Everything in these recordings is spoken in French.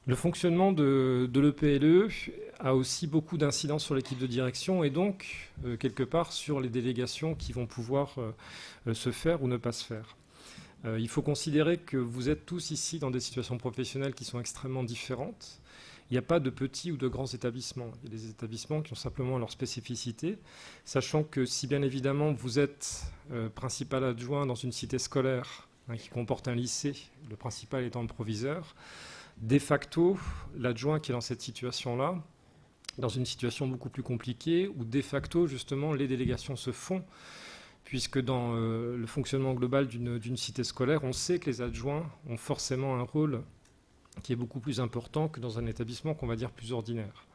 Le fonctionnement de l'EPLE a aussi beaucoup d'incidence sur l'équipe de direction et donc, quelque part, sur les délégations qui vont pouvoir se faire ou ne pas se faire. Il faut considérer que vous êtes tous ici dans des situations professionnelles qui sont extrêmement différentes. Il n'y a pas de petits ou de grands établissements. Il y a des établissements qui ont simplement leur spécificité, sachant que si bien évidemment vous êtes principal adjoint dans une cité scolaire qui comporte un lycée, le principal étant le proviseur, de facto, l'adjoint qui est dans cette situation-là, dans une situation beaucoup plus compliquée, où de facto, justement, les délégations se font, puisque dans le fonctionnement global d'une cité scolaire, on sait que les adjoints ont forcément un rôle qui est beaucoup plus important que dans un établissement qu'on va dire plus ordinaire.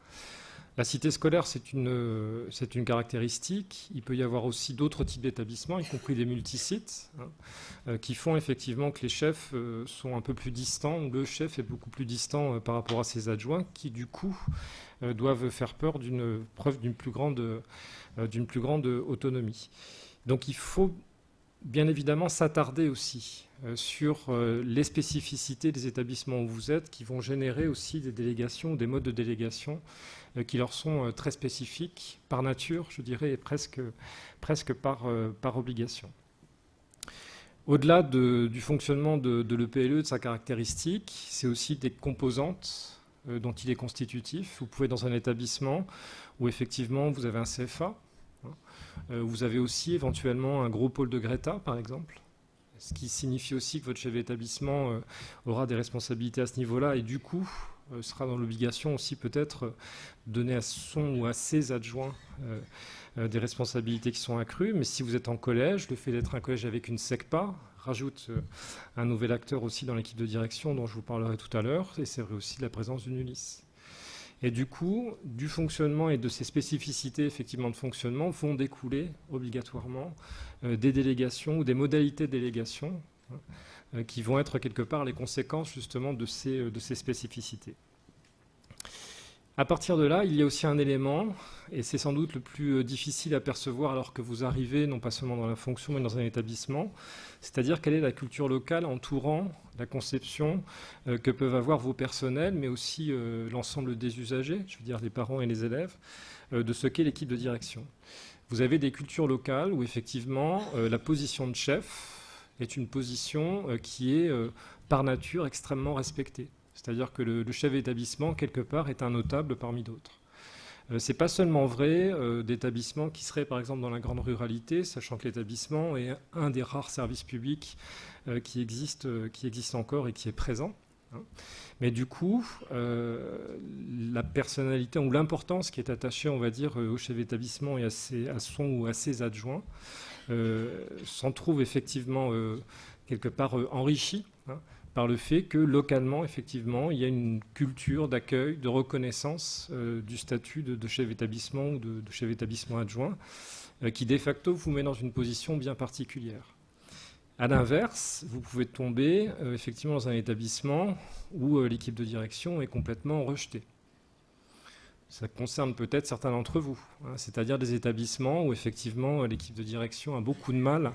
La cité scolaire, c'est une caractéristique. Il peut y avoir aussi d'autres types d'établissements, y compris des multisites, qui font effectivement que les chefs sont un peu plus distants, ou le chef est beaucoup plus distant par rapport à ses adjoints, qui du coup doivent faire preuve d'une plus grande autonomie. Donc il faut bien évidemment s'attarder aussi sur les spécificités des établissements où vous êtes, qui vont générer aussi des délégations, des modes de délégation qui leur sont très spécifiques par nature, je dirais, et presque par obligation. Au-delà du fonctionnement de l'EPLE, de sa caractéristique, c'est aussi des composantes dont il est constitutif. Vous pouvez dans un établissement où effectivement vous avez un CFA, vous avez aussi éventuellement un gros pôle de Greta, par exemple, ce qui signifie aussi que votre chef d'établissement aura des responsabilités à ce niveau-là et du coup sera dans l'obligation aussi peut-être de donner à son ou à ses adjoints des responsabilités qui sont accrues. Mais si vous êtes en collège, le fait d'être un collège avec une SECPA rajoute un nouvel acteur aussi dans l'équipe de direction dont je vous parlerai tout à l'heure, et c'est vrai aussi de la présence d'une ULIS. Et du coup, du fonctionnement et de ces spécificités effectivement de fonctionnement vont découler obligatoirement des délégations ou des modalités de délégation qui vont être quelque part les conséquences justement de ces spécificités. À partir de là, il y a aussi un élément, et c'est sans doute le plus difficile à percevoir alors que vous arrivez non pas seulement dans la fonction mais dans un établissement, c'est-à-dire quelle est la culture locale entourant la conception que peuvent avoir vos personnels, mais aussi l'ensemble des usagers, je veux dire les parents et les élèves, de ce qu'est l'équipe de direction. Vous avez des cultures locales où effectivement la position de chef est une position qui est par nature extrêmement respectée. C'est-à-dire que le chef d'établissement, quelque part, est un notable parmi d'autres. Ce n'est pas seulement vrai d'établissements qui seraient, par exemple, dans la grande ruralité, sachant que l'établissement est un des rares services publics qui existe encore et qui est présent. Mais du coup, la personnalité ou l'importance qui est attachée, on va dire, au chef d'établissement et à son ou à ses adjoints s'en trouve effectivement quelque part enrichie par le fait que localement, effectivement, il y a une culture d'accueil, de reconnaissance du statut de chef d'établissement ou de chef d'établissement adjoint, qui de facto vous met dans une position bien particulière. À l'inverse, vous pouvez tomber effectivement dans un établissement où l'équipe de direction est complètement rejetée. Ça concerne peut-être certains d'entre vous, c'est-à-dire des établissements où effectivement l'équipe de direction a beaucoup de mal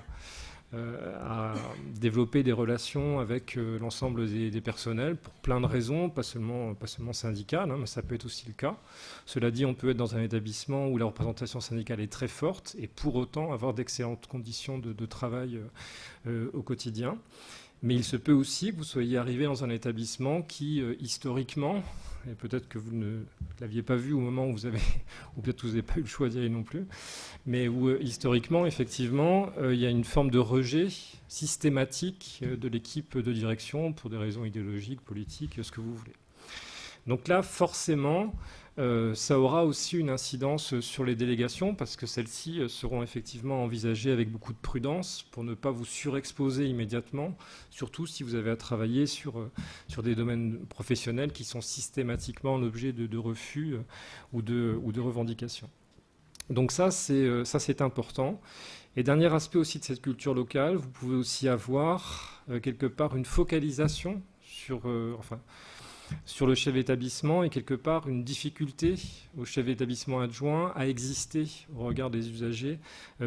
à développer des relations avec l'ensemble des personnels pour plein de raisons, pas seulement syndicales, mais ça peut être aussi le cas. Cela dit, on peut être dans un établissement où la représentation syndicale est très forte et pour autant avoir d'excellentes conditions de travail au quotidien. Mais il se peut aussi que vous soyez arrivé dans un établissement qui, historiquement, et peut-être que vous ne l'aviez pas vu au moment où vous avez, ou peut-être que vous n'avez pas eu le choix d'y aller non plus, mais où, historiquement, effectivement, il y a une forme de rejet systématique de l'équipe de direction pour des raisons idéologiques, politiques, ce que vous voulez. Donc là, forcément, ça aura aussi une incidence sur les délégations parce que celles-ci seront effectivement envisagées avec beaucoup de prudence pour ne pas vous surexposer immédiatement, surtout si vous avez à travailler sur des domaines professionnels qui sont systématiquement l'objet de refus ou de revendications. Donc ça, c'est important. Et dernier aspect aussi de cette culture locale, vous pouvez aussi avoir quelque part une focalisation sur le chef d'établissement et quelque part une difficulté au chef d'établissement adjoint à exister au regard des usagers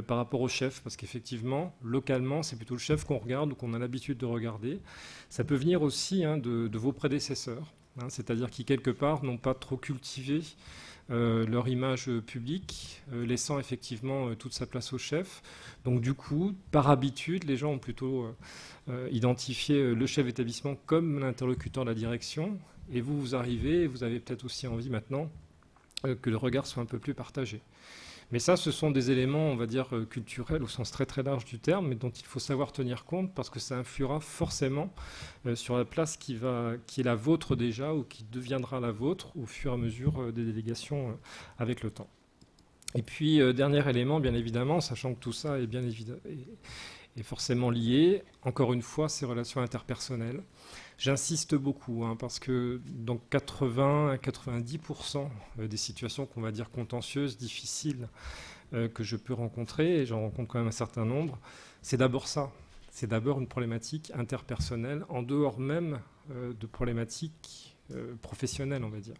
par rapport au chef, parce qu'effectivement, localement, c'est plutôt le chef qu'on regarde ou qu'on a l'habitude de regarder. Ça peut venir aussi de vos prédécesseurs, hein, c'est-à-dire qui, quelque part, n'ont pas trop cultivé leur image publique, laissant effectivement toute sa place au chef. Donc du coup, par habitude, les gens ont plutôt identifié le chef d'établissement comme l'interlocuteur de la direction, et vous arrivez, et vous avez peut-être aussi envie maintenant que le regard soit un peu plus partagé. Mais ça, ce sont des éléments, on va dire, culturels au sens très très large du terme, mais dont il faut savoir tenir compte parce que ça influera forcément sur la place qui est la vôtre déjà ou qui deviendra la vôtre au fur et à mesure des délégations avec le temps. Et puis, dernier élément, bien évidemment, sachant que tout ça est bien évidemment est forcément lié, encore une fois, ces relations interpersonnelles. J'insiste beaucoup, hein, parce que dans 80 à 90% des situations qu'on va dire contentieuses, difficiles, que je peux rencontrer, et j'en rencontre quand même un certain nombre, c'est d'abord ça. C'est d'abord une problématique interpersonnelle, en dehors même de problématiques professionnelles, on va dire.